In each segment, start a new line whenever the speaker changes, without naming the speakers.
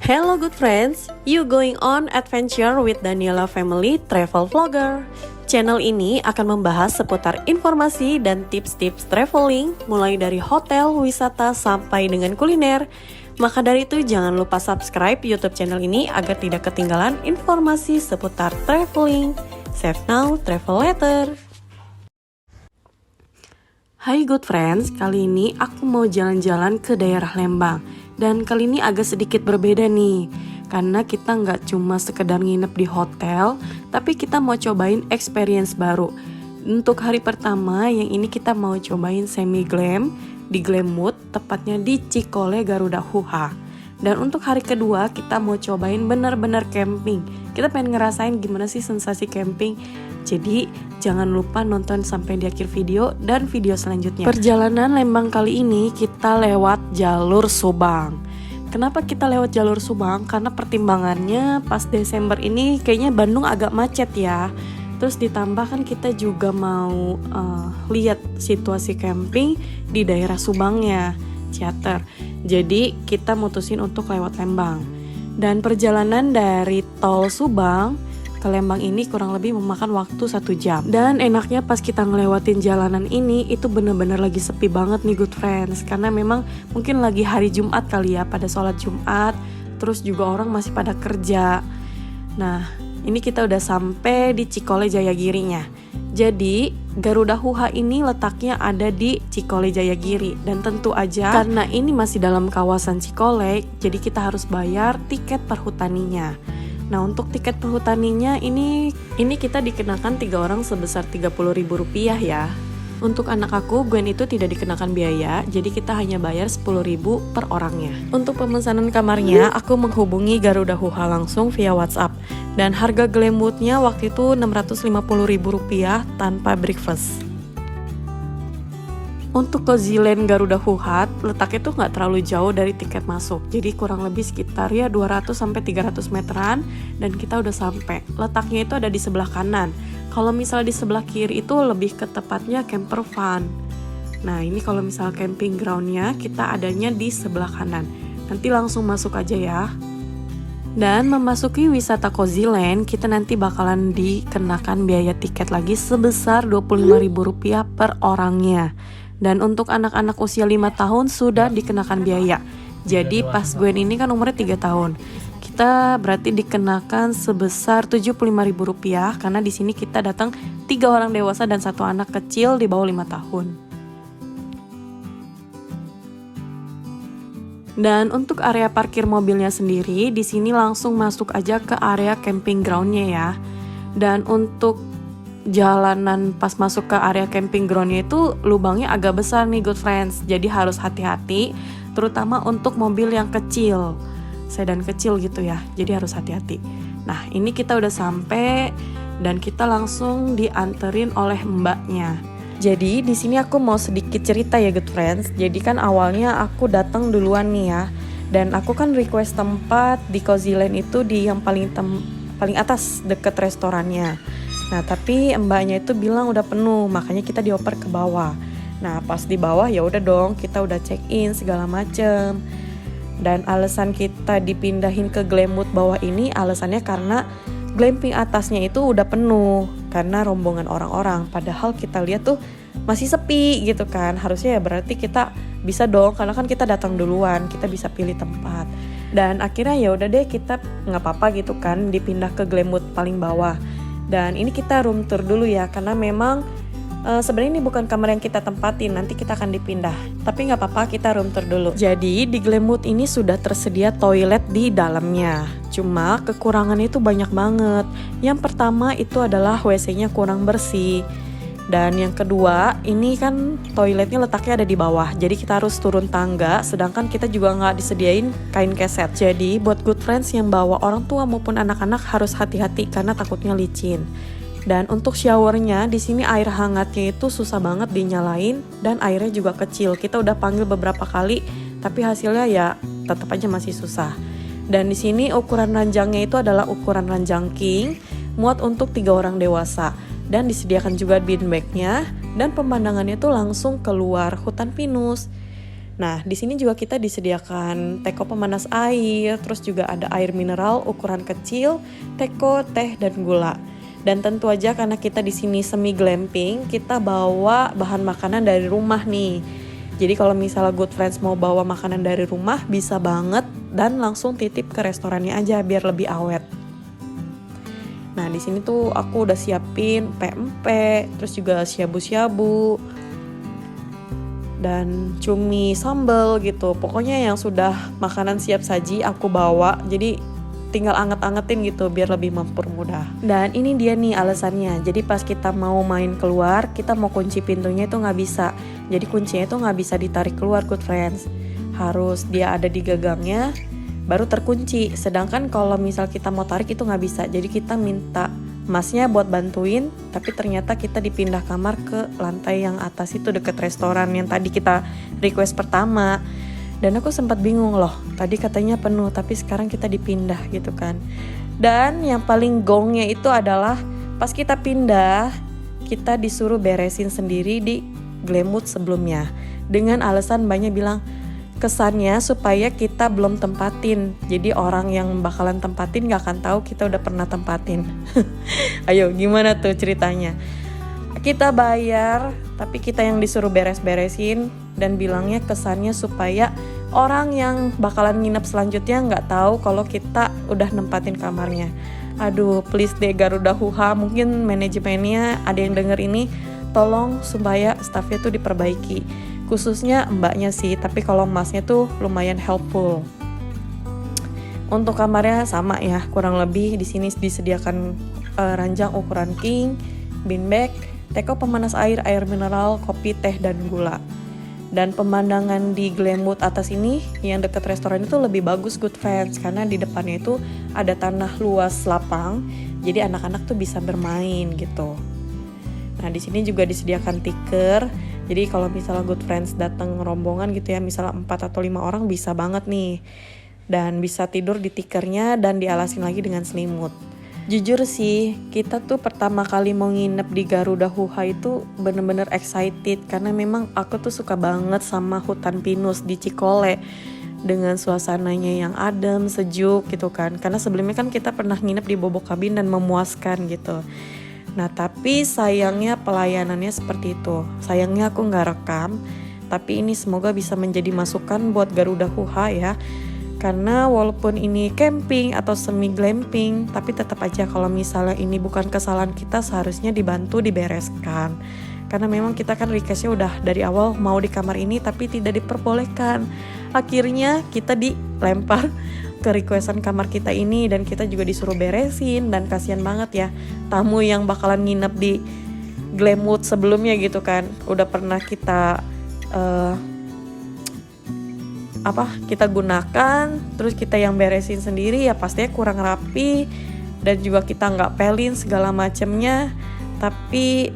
Hello good friends, you going on adventure with Daniela Family Travel Vlogger. Channel ini akan membahas seputar informasi dan tips-tips traveling, mulai dari hotel, wisata, sampai dengan kuliner. Maka dari itu jangan lupa subscribe YouTube channel ini agar tidak ketinggalan informasi seputar traveling. Save now, travel later. Hai good friends, kali ini aku mau jalan-jalan ke daerah Lembang. Dan kali ini agak sedikit berbeda nih, karena kita nggak cuma sekedar nginep di hotel, tapi kita mau cobain experience baru. Untuk hari pertama, yang ini kita mau cobain semi glam di Glamwood, tepatnya di Cikole, Garuda Huha. Dan untuk hari kedua, kita mau cobain bener-bener camping. Kita pengen ngerasain gimana sih sensasi camping. Jadi jangan lupa nonton sampai di akhir video dan video selanjutnya. Perjalanan Lembang kali ini kita lewat jalur Subang. Kenapa kita lewat jalur Subang? Karena pertimbangannya pas Desember ini kayaknya Bandung agak macet ya. Terus ditambah kan kita juga mau lihat situasi camping di daerah Subangnya, Ciater. Jadi kita mutusin untuk lewat Lembang. Dan perjalanan dari tol Subang ke Lembang ini kurang lebih memakan waktu 1 jam. Dan enaknya pas kita ngelewatin jalanan ini itu bener-bener lagi sepi banget nih good friends. Karena memang mungkin lagi hari Jumat kali ya, pada sholat Jumat. Terus juga orang masih pada kerja. Nah ini kita udah sampai di Cikole Jayagirinya. Jadi Garuda Huha ini letaknya ada di Cikole Jayagiri. Dan tentu aja karena ini masih dalam kawasan Cikole, jadi kita harus bayar tiket perhutaninya. Nah untuk tiket perhutaninya ini kita dikenakan 3 orang sebesar Rp30.000 ya. Untuk anak aku, Gwen itu tidak dikenakan biaya, jadi kita hanya bayar Rp10.000 per orangnya. Untuk pemesanan kamarnya, aku menghubungi Garuda Huha langsung via WhatsApp. Dan harga Glamwoodnya waktu itu Rp650.000 tanpa breakfast. Untuk ke Zilen Garuda Huha, letaknya tuh nggak terlalu jauh dari tiket masuk. Jadi kurang lebih sekitar ya 200-300 meteran dan kita udah sampai. Letaknya itu ada di sebelah kanan. Kalau misal di sebelah kiri itu lebih ke tepatnya camper van. Nah ini kalau misal camping groundnya kita adanya di sebelah kanan. Nanti langsung masuk aja ya. Dan memasuki wisata Koziland, kita nanti bakalan dikenakan biaya tiket lagi sebesar Rp25.000 per orangnya. Dan untuk anak-anak usia 5 tahun sudah dikenakan biaya. Jadi pas Gwen ini kan umurnya 3 tahun. Kita berarti dikenakan sebesar Rp75.000 karena di sini kita datang 3 orang dewasa dan 1 anak kecil di bawah 5 tahun. Dan untuk area parkir mobilnya sendiri, di sini langsung masuk aja ke area camping groundnya ya. Dan untuk jalanan pas masuk ke area camping groundnya itu lubangnya agak besar nih good friends. Jadi harus hati-hati, terutama untuk mobil yang kecil, sedan kecil gitu ya. Jadi harus hati-hati. Nah ini kita udah sampai dan kita langsung dianterin oleh mbaknya. Jadi di sini aku mau sedikit cerita ya good friends. Jadi kan awalnya aku datang duluan nih ya, dan aku kan request tempat di Koziland itu di yang paling atas deket restorannya. Nah tapi mbaknya itu bilang udah penuh, makanya kita dioper ke bawah. Nah pas di bawah ya udah dong, kita udah check in segala macem. Dan alasan kita dipindahin ke Glamwood bawah ini alasannya karena glamping atasnya itu udah penuh karena rombongan orang-orang. Padahal kita lihat tuh masih sepi gitu kan. Harusnya ya berarti kita bisa dong, karena kan kita datang duluan, kita bisa pilih tempat. Dan akhirnya ya udah deh, kita nggak apa-apa gitu kan dipindah ke Glamwood paling bawah. Dan ini kita room tour dulu ya, karena memang sebenarnya ini bukan kamar yang kita tempatin, nanti kita akan dipindah. Tapi nggak apa-apa, kita room tour dulu. Jadi di Glamwood ini sudah tersedia toilet di dalamnya. Cuma kekurangannya itu banyak banget. Yang pertama itu adalah WC-nya kurang bersih. Dan yang kedua, ini kan toiletnya letaknya ada di bawah. Jadi kita harus turun tangga, sedangkan kita juga nggak disediain kain keset. Jadi buat good friends yang bawa orang tua maupun anak-anak harus hati-hati karena takutnya licin. Dan untuk showernya di sini air hangatnya itu susah banget dinyalain dan airnya juga kecil. Kita udah panggil beberapa kali, tapi hasilnya ya tetap aja masih susah. Dan di sini ukuran ranjangnya itu adalah ukuran ranjang king, muat untuk 3 orang dewasa. Dan disediakan juga beanbagnya, dan pemandangannya itu langsung keluar hutan pinus. Nah, di sini juga kita disediakan teko pemanas air, terus juga ada air mineral ukuran kecil, teko, teh, dan gula. Dan tentu aja karena kita di sini semi glamping, kita bawa bahan makanan dari rumah nih. Jadi kalau misalnya Good Friends mau bawa makanan dari rumah bisa banget dan langsung titip ke restorannya aja biar lebih awet. Nah, di sini tuh aku udah siapin pempek, terus juga syabu-syabu, dan cumi sambal gitu. Pokoknya yang sudah makanan siap saji aku bawa, jadi tinggal anget-angetin gitu biar lebih mempermudah. Dan ini dia nih alasannya, jadi pas kita mau main keluar, kita mau kunci pintunya itu nggak bisa. Jadi kuncinya itu nggak bisa ditarik keluar, Good Friends, harus dia ada di gagangnya baru terkunci. Sedangkan kalau misal kita mau tarik itu nggak bisa, jadi kita minta masnya buat bantuin, tapi ternyata kita dipindah kamar ke lantai yang atas itu deket restoran yang tadi kita request pertama. Dan aku sempat bingung loh, tadi katanya penuh tapi sekarang kita dipindah gitu kan. Dan yang paling gongnya itu adalah pas kita pindah, kita disuruh beresin sendiri di Glamwood sebelumnya, dengan alasan banyak bilang kesannya supaya kita belum tempatin, jadi orang yang bakalan tempatin gak akan tahu kita udah pernah tempatin. Ayo gimana tuh ceritanya? Kita bayar tapi kita yang disuruh beres-beresin, dan bilangnya kesannya supaya orang yang bakalan nginep selanjutnya gak tahu kalau kita udah nempatin kamarnya. Aduh please deh Garuda Huha, mungkin manajemennya ada yang denger ini, tolong supaya staffnya tuh diperbaiki, khususnya mbaknya sih, tapi kalau masnya tuh lumayan helpful. Untuk kamarnya sama ya, kurang lebih di sini disediakan ranjang ukuran king, beanbag, teko pemanas air, air mineral, kopi, teh, dan gula. Dan pemandangan di Glamwood atas ini yang dekat restoran itu lebih bagus, Good Friends, karena di depannya itu ada tanah luas lapang, jadi anak-anak tuh bisa bermain gitu. Nah di sini juga disediakan tikar. Jadi kalau misalnya Good Friends datang rombongan gitu ya, misalnya 4 atau 5 orang bisa banget nih. Dan bisa tidur di tikernya dan dialasin lagi dengan selimut. Jujur sih, kita tuh pertama kali mau nginep di Garuda Huha itu bener-bener excited. Karena memang aku tuh suka banget sama hutan pinus di Cikole. Dengan suasananya yang adem, sejuk gitu kan. Karena sebelumnya kan kita pernah nginep di Bobo Cabin dan memuaskan gitu. Nah tapi sayangnya pelayanannya seperti itu. Sayangnya aku gak rekam, tapi ini semoga bisa menjadi masukan buat Garuda Huha ya. Karena walaupun ini camping atau semi glamping, tapi tetap aja kalau misalnya ini bukan kesalahan kita, seharusnya dibantu dibereskan. Karena memang kita kan requestnya udah dari awal mau di kamar ini tapi tidak diperbolehkan. Akhirnya kita dilempar ke requestan kamar kita ini, dan kita juga disuruh beresin. Dan kasihan banget ya tamu yang bakalan nginep di Glamwood sebelumnya gitu kan, udah pernah kita kita gunakan, terus kita yang beresin sendiri ya pastinya kurang rapi, dan juga kita nggak pelin segala macemnya, tapi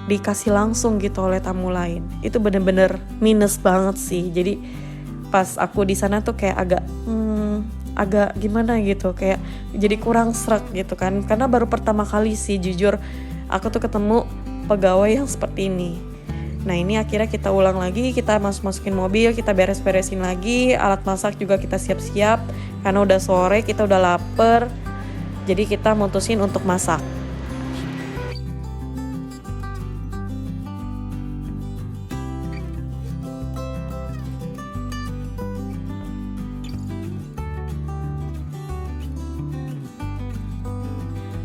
dikasih langsung gitu oleh tamu lain. Itu bener-bener minus banget sih. Jadi pas aku di sana tuh kayak agak gimana gitu, kayak jadi kurang sreg gitu kan, karena baru pertama kali sih jujur aku tuh ketemu pegawai yang seperti ini. Nah ini akhirnya kita ulang lagi, kita masukin mobil, kita beres-beresin lagi, alat masak juga kita siap-siap karena udah sore, kita udah lapar, jadi kita mutusin untuk masak.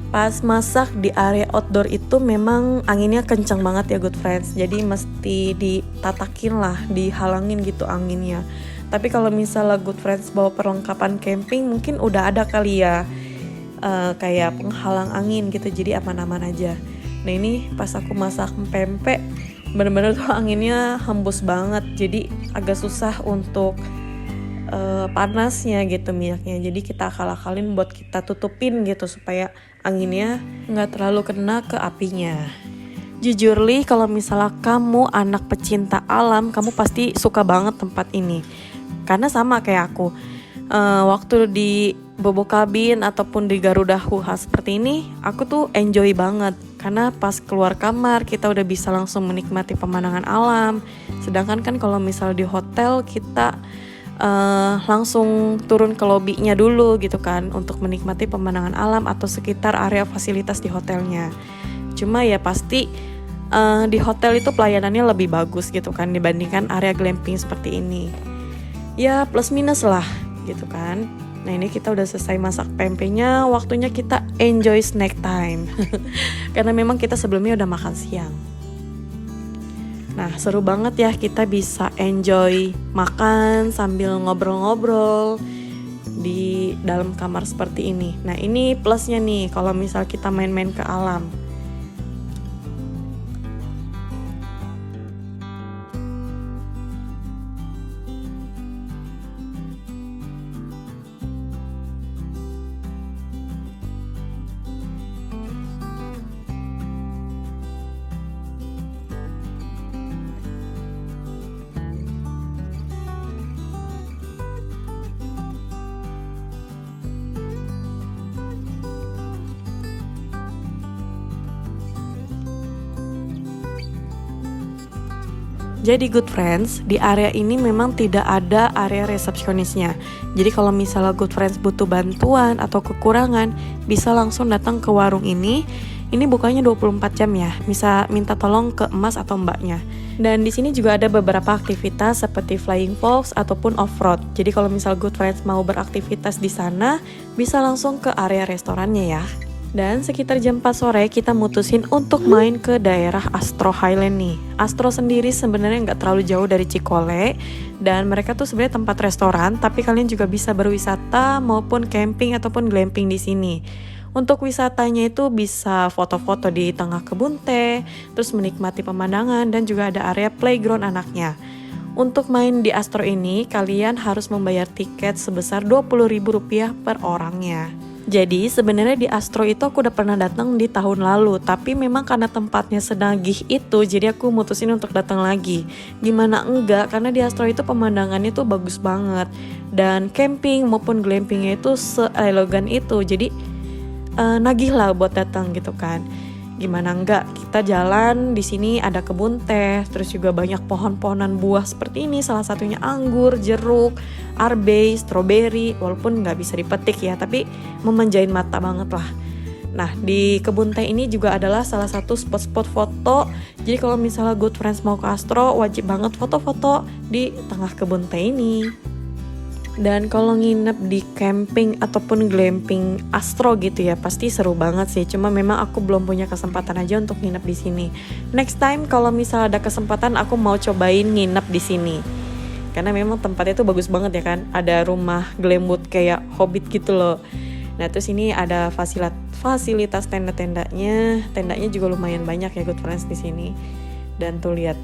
Pas masak di area outdoor itu memang anginnya kencang banget ya Good Friends. Jadi mesti ditatakin lah, dihalangin gitu anginnya. Tapi kalau misalnya Good Friends bawa perlengkapan camping mungkin udah ada kali ya kayak penghalang angin gitu, jadi aman-aman aja. Nah ini pas aku masak pempek bener-bener tuh anginnya hembus banget, jadi agak susah untuk panasnya gitu minyaknya. Jadi kita akal-akalin buat kita tutupin gitu supaya anginnya nggak terlalu kena ke apinya. Jujur Li, kalau misalnya kamu anak pecinta alam, kamu pasti suka banget tempat ini. Karena sama kayak aku, waktu di Bobo Cabin ataupun di Garuda Huha seperti ini, aku tuh enjoy banget. karena pas keluar kamar kita udah bisa langsung menikmati pemandangan alam. Sedangkan kan kalau misal di hotel kita langsung turun ke lobinya dulu gitu kan untuk menikmati pemandangan alam atau sekitar area fasilitas di hotelnya. Cuma ya pasti di hotel itu pelayanannya lebih bagus gitu kan dibandingkan area glamping seperti ini. Ya plus minus lah gitu kan. Nah ini kita udah selesai masak pempeknya, waktunya kita enjoy snack time. Karena memang kita sebelumnya udah makan siang. Nah seru banget ya kita bisa enjoy makan sambil ngobrol-ngobrol di dalam kamar seperti ini. Nah ini plusnya nih kalau misal kita main-main ke alam. Jadi good friends, di area ini memang tidak ada area resepsionisnya. Jadi kalau misalnya good friends butuh bantuan atau kekurangan, bisa langsung datang ke warung ini. Ini bukanya 24 jam ya, bisa minta tolong ke emas atau mbaknya. Dan di sini juga ada beberapa aktivitas seperti flying fox ataupun off-road. Jadi kalau misal good friends mau beraktivitas di sana, bisa langsung ke area restorannya ya. Dan sekitar jam 4 sore kita mutusin untuk main ke daerah Astro Highland nih. Astro sendiri sebenarnya nggak terlalu jauh dari Cikole dan mereka tuh sebenarnya tempat restoran, tapi kalian juga bisa berwisata maupun camping ataupun glamping di sini. Untuk wisatanya itu bisa foto-foto di tengah kebun teh, terus menikmati pemandangan dan juga ada area playground anaknya. Untuk main di Astro ini kalian harus membayar tiket sebesar Rp20.000 per orangnya. Jadi sebenarnya di Astro itu aku udah pernah datang di tahun lalu, tapi memang karena tempatnya senagih itu, jadi aku mutusin untuk datang lagi. Gimana enggak, karena di Astro itu pemandangannya tuh bagus banget, dan camping maupun glampingnya itu seelegan itu, jadi nagih lah buat datang gitu kan. Gimana enggak, kita jalan di sini ada kebun teh, terus juga banyak pohon-pohonan buah seperti ini, salah satunya anggur, jeruk, arbei, stroberi, walaupun nggak bisa dipetik ya, tapi memanjain mata banget lah. Nah di kebun teh ini juga adalah salah satu spot-spot foto. Jadi kalau misalnya good friends mau ke Astro, wajib banget foto-foto di tengah kebun teh ini. Dan kalau nginep di camping ataupun glamping Astro gitu ya, pasti seru banget sih. Cuma memang aku belum punya kesempatan aja untuk nginep di sini. Next time kalau misal ada kesempatan aku mau cobain nginep di sini. Karena memang tempatnya tuh bagus banget ya kan. Ada rumah glamwood kayak Hobbit gitu loh. Nah terus ini ada fasilitas tenda-tendanya. Tendanya juga lumayan banyak ya good friends di sini. Dan tuh lihat,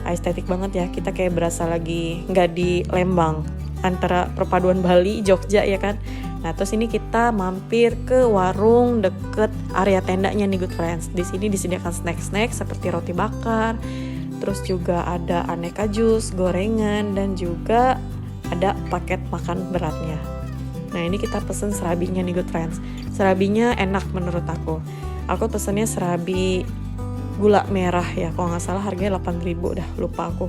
estetik banget ya. Kita kayak berasa lagi nggak di Lembang, antara perpaduan Bali, Jogja ya kan. Nah terus ini kita mampir ke warung deket area tendanya nih good friends. Di sini disediakan snack-snack seperti roti bakar, terus juga ada aneka jus, gorengan, dan juga ada paket makan beratnya. Nah ini kita pesen serabinya nih good friends. Serabinya enak menurut aku. Aku pesennya serabi gula merah ya, kalau nggak salah harganya 8.000 dah, lupa aku.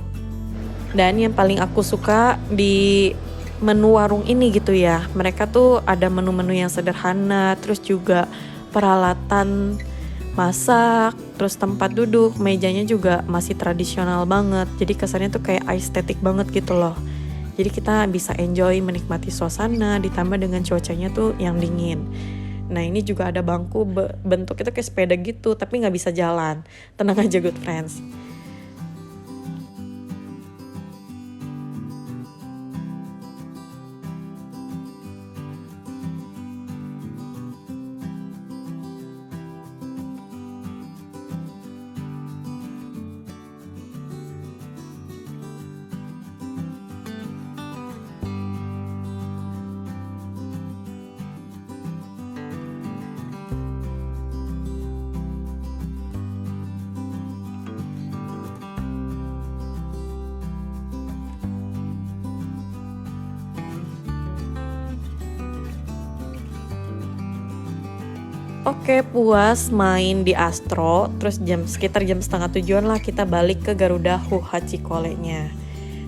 Dan yang paling aku suka di menu warung ini gitu ya, mereka tuh ada menu-menu yang sederhana, terus juga peralatan masak, terus tempat duduk, mejanya juga masih tradisional banget. Jadi kesannya tuh kayak estetik banget gitu loh. Jadi kita bisa enjoy menikmati suasana, ditambah dengan cuacanya tuh yang dingin. Nah ini juga ada bangku bentuk itu kayak sepeda gitu, tapi nggak bisa jalan. Tenang aja good friends. Oke, puas main di Astro, terus sekitar jam setengah tujuan lah kita balik ke Garuda Cikole-nya.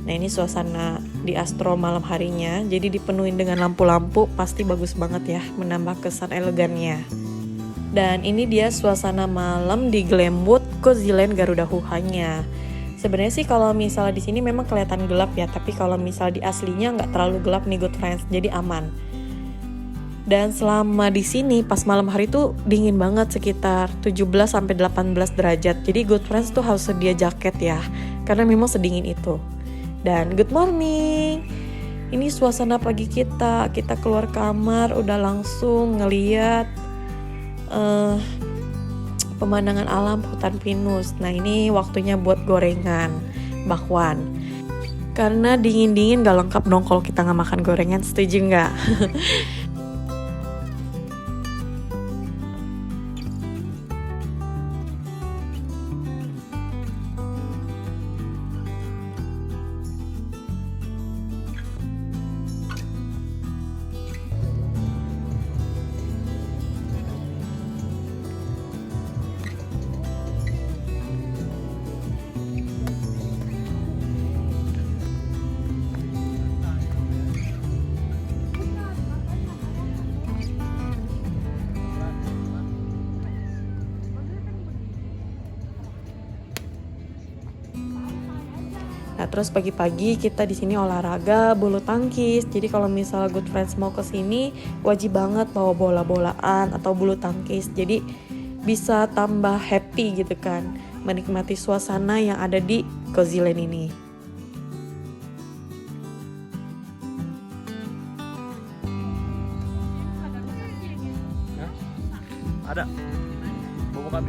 Nah ini suasana di Astro malam harinya, jadi dipenuhin dengan lampu-lampu, pasti bagus banget ya, menambah kesan elegannya. Dan ini dia suasana malam di Glamwood Cozyland Garuda Nya. Sebenarnya sih kalau misalnya di sini memang kelihatan gelap ya, tapi kalau misalnya di aslinya nggak terlalu gelap nih good friends, jadi aman. Dan selama di sini pas malam hari tuh dingin banget, sekitar 17-18 derajat. Jadi good friends tuh harus sedia jaket ya, karena memang sedingin itu. Dan good morning. Ini suasana pagi kita keluar kamar udah langsung ngeliat pemandangan alam hutan pinus. Nah ini waktunya buat gorengan bakwan. Karena dingin-dingin gak lengkap dong kalau kita gak makan gorengan, setuju gak? Nah, terus pagi-pagi kita di sini olahraga bulu tangkis. Jadi kalau misalnya good friends mau ke sini, wajib banget bawa bola-bolaan atau bulu tangkis. Jadi bisa tambah happy gitu kan, menikmati suasana yang ada di Cozyland ini.
Ada. Bubuk kami.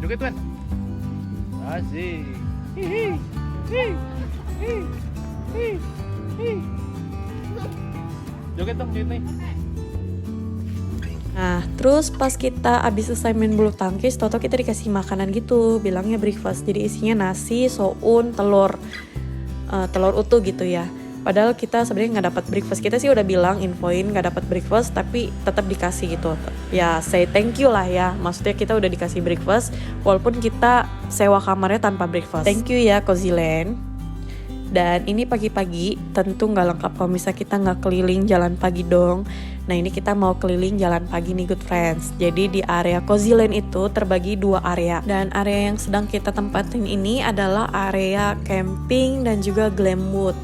Joget Wen. Asik. Hihi. Joget dong, joget nih.
Nah, terus pas kita abis selesai main bulu tangkis, toto kita dikasih makanan gitu, bilangnya breakfast. Jadi isinya nasi, soun, telur utuh gitu ya. Padahal kita sebenarnya nggak dapat breakfast. Kita sih udah bilang infoin nggak dapat breakfast, tapi tetap dikasih gitu. Ya say thank you lah ya. Maksudnya kita udah dikasih breakfast, walaupun kita sewa kamarnya tanpa breakfast. Thank you ya Cozyland. Dan ini pagi-pagi tentu nggak lengkap kalau misalnya kita nggak keliling jalan pagi dong. Nah ini kita mau keliling jalan pagi nih good friends. Jadi di area Cozyland itu terbagi 2 area. Dan area yang sedang kita tempatin ini adalah area camping dan juga Glamwood.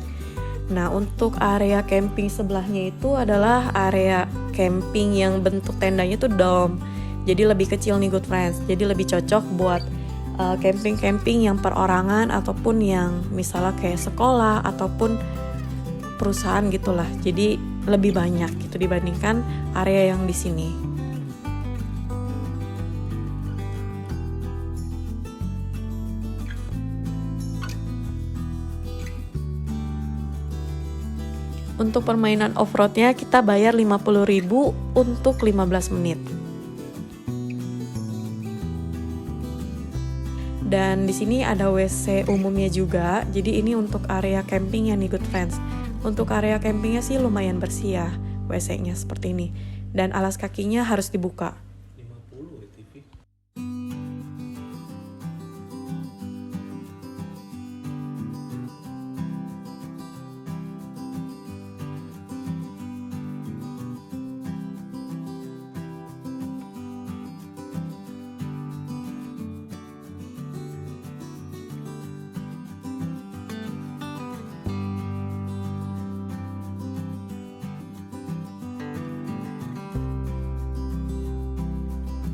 Nah untuk area camping sebelahnya itu adalah area camping yang bentuk tendanya tuh dome. Jadi lebih kecil nih good friends. Jadi lebih cocok buat camping-camping yang perorangan ataupun yang misalnya kayak sekolah ataupun perusahaan gitulah. Jadi lebih banyak gitu dibandingkan area yang di sini. Untuk permainan off-roadnya kita bayar 50.000 untuk 15 menit. Dan di sini ada WC umumnya juga. Jadi ini untuk area campingnya nih good friends. Untuk area campingnya sih lumayan bersih ya, WC-nya seperti ini. Dan alas kakinya harus dibuka.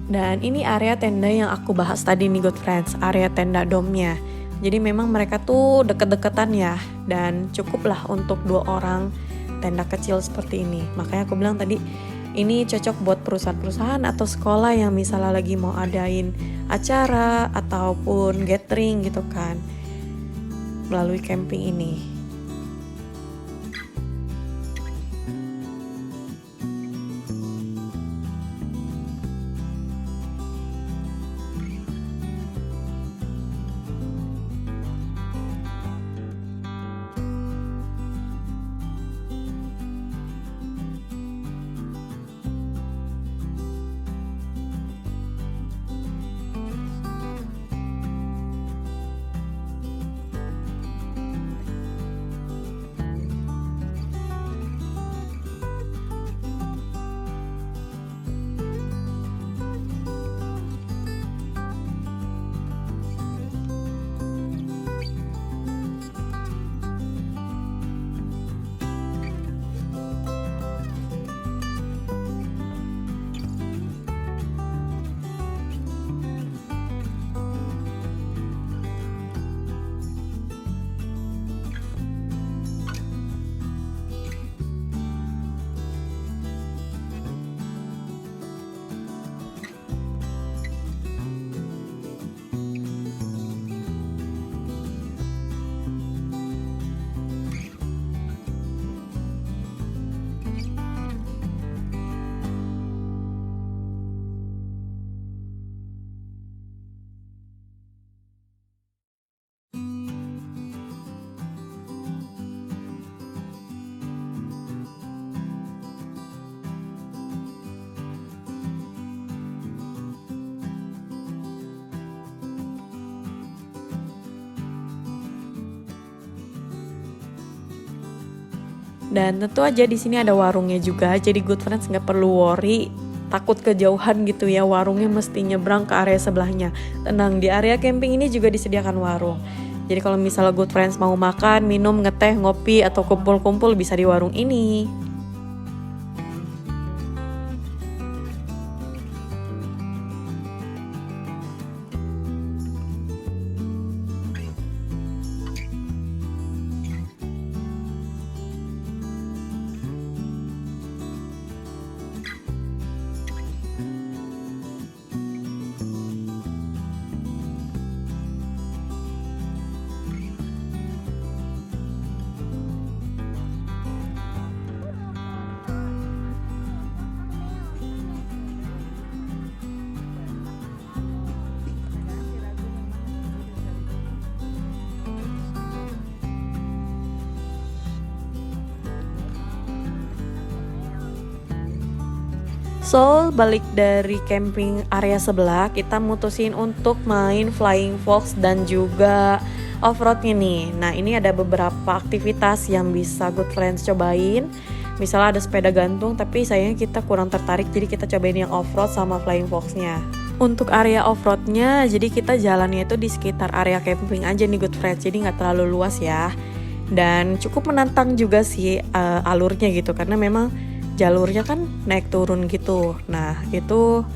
Dan ini area tenda yang aku bahas tadi nih good friends, area tenda dome-nya. Jadi memang mereka tuh deket-deketan ya, dan cukuplah untuk 2 orang tenda kecil seperti ini. Makanya aku bilang tadi ini cocok buat perusahaan-perusahaan atau sekolah yang misalnya lagi mau adain acara ataupun gathering gitu kan, melalui camping ini. Dan tentu aja di sini ada warungnya juga, jadi good friends nggak perlu worry takut kejauhan gitu ya, warungnya mesti nyebrang ke area sebelahnya. Tenang, di area camping ini juga disediakan warung. Jadi kalau misalnya good friends mau makan, minum, ngeteh, ngopi, atau kumpul-kumpul bisa di warung ini. So, balik dari camping area sebelah, kita mutusin untuk main Flying Fox dan juga off-roadnya nih. Nah, ini ada beberapa aktivitas yang bisa good friends cobain. Misalnya ada sepeda gantung, tapi sayangnya kita kurang tertarik, jadi kita cobain yang off-road sama Flying Fox-nya. Untuk area off-roadnya, jadi kita jalannya itu di sekitar area camping aja nih good friends, jadi nggak terlalu luas ya. Dan cukup menantang juga sih alurnya gitu, karena memang jalurnya kan naik turun gitu. Nah itu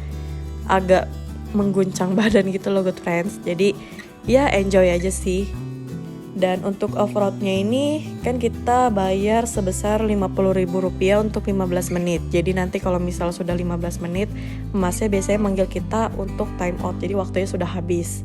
agak mengguncang badan gitu loh good friends. Jadi ya enjoy aja sih. Dan untuk off-roadnya ini kan kita bayar sebesar Rp50.000 untuk 15 menit. Jadi nanti kalau misal sudah 15 menit, emasnya biasanya manggil kita untuk time out. Jadi waktunya sudah habis.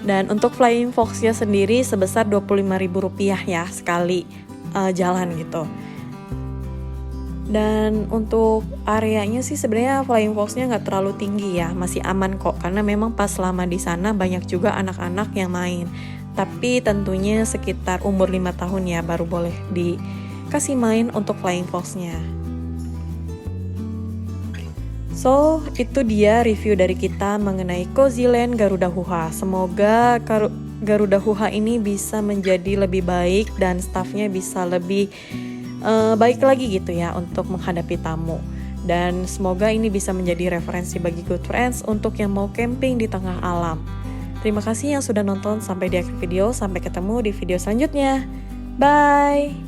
Dan untuk Flying Fox-nya sendiri sebesar Rp25.000 ya sekali jalan gitu. Dan untuk areanya sih sebenarnya Flying Fox-nya nggak terlalu tinggi ya, masih aman kok. Karena memang pas lama di sana banyak juga anak-anak yang main. Tapi tentunya sekitar umur 5 tahun ya baru boleh dikasih main untuk Flying Fox-nya. So, itu dia review dari kita mengenai Cozy Land Garuda Huha. Semoga Garuda Huha ini bisa menjadi lebih baik dan staffnya bisa lebih baik lagi gitu ya untuk menghadapi tamu. Dan semoga ini bisa menjadi referensi bagi good friends untuk yang mau camping di tengah alam. Terima kasih yang sudah nonton sampai di akhir video. Sampai ketemu di video selanjutnya. Bye!